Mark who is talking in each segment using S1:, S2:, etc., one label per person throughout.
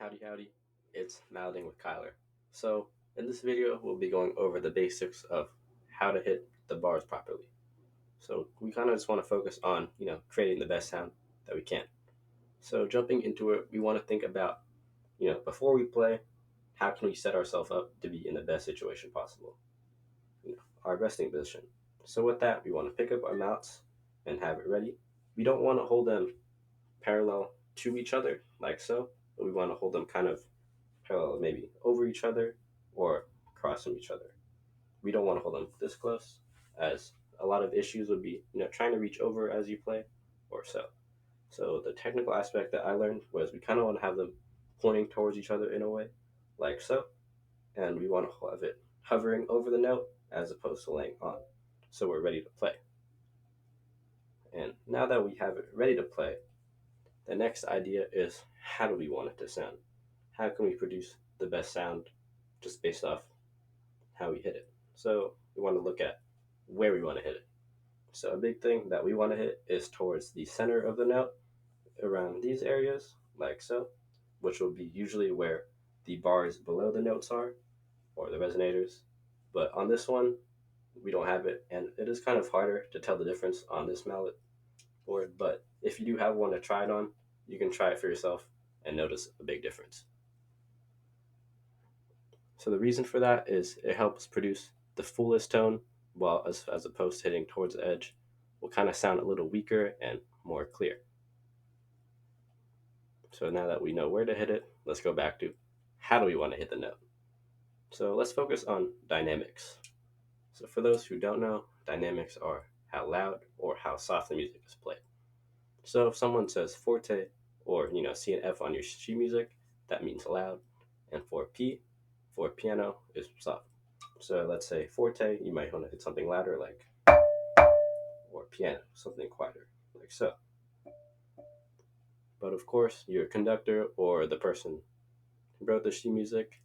S1: Howdy, it's Mallet with Kyler. So, in this video, we'll be going over the basics of how to hit the bars properly. So, we kind of just want to focus on, creating the best sound that we can. So, jumping into it, we want to think about, before we play, how can we set ourselves up to be in the best situation possible? Our resting position. So, with that, we want to pick up our mounts and have it ready. We don't want to hold them parallel to each other, like so, but we want to hold them kind of parallel, maybe over each other or across from each other. We don't want to hold them this close, as a lot of issues would be, trying to reach over as you play or so. So the technical aspect that I learned was we kind of want to have them pointing towards each other in a way, like so, and we want to have it hovering over the note as opposed to laying on. So we're ready to play. And now that we have it ready to play, the next idea is how do we want it to sound? How can we produce the best sound just based off how we hit it? So we want to look at where we want to hit it. So a big thing that we want to hit is towards the center of the note, around these areas, like so, which will be usually where the bars below the notes are, or the resonators. But on this one, we don't have it, and it is kind of harder to tell the difference on this mallet board. But if you do have one to try it on, you can try it for yourself and notice a big difference. So the reason for that is it helps produce the fullest tone, while as opposed to hitting towards the edge, will kind of sound a little weaker and more clear. So now that we know where to hit it, let's go back to how do we want to hit the note. So let's focus on dynamics. So for those who don't know, dynamics are how loud or how soft the music is played. So if someone says forte or C and F on your sheet music, that means loud, and for P, for piano, is soft. So let's say forte, you might want to hit something louder like, or piano, something quieter, like so. But of course, your conductor or the person who wrote the sheet music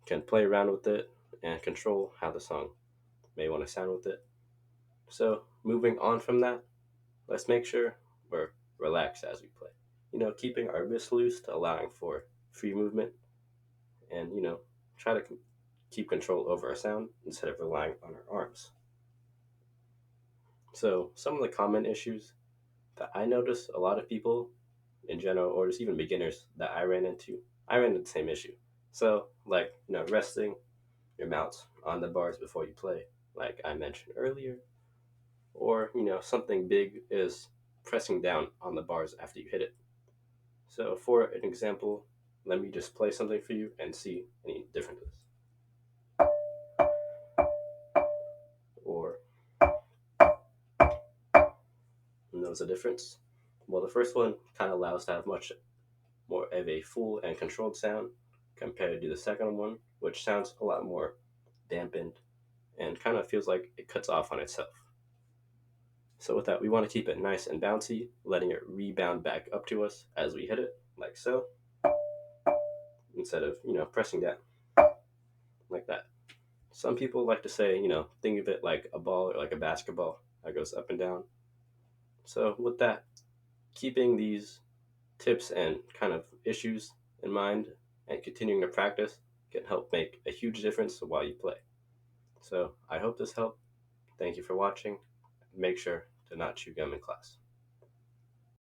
S1: can play around with it and control how the song may want to sound with it. So moving on from that, let's make sure we're relaxed as we play. Keeping our wrists loose, allowing for free movement, and try to keep control over our sound instead of relying on our arms. So some of the common issues that I notice a lot of people in general, or just even beginners that I ran into the same issue. So like, resting your mounts on the bars before you play, like I mentioned earlier, or, something big is pressing down on the bars after you hit it. So for an example, let me just play something for you and see any differences. Or notice a difference? Well, the first one kind of allows to have much more of a full and controlled sound compared to the second one, which sounds a lot more dampened and kind of feels like it cuts off on itself. So with that, we want to keep it nice and bouncy, letting it rebound back up to us as we hit it, like so, instead of, pressing down, like that. Some people like to say, think of it like a ball or like a basketball that goes up and down. So with that, keeping these tips and kind of issues in mind and continuing to practice can help make a huge difference while you play. So I hope this helped. Thank you for watching. Make sure to not chew gum in class.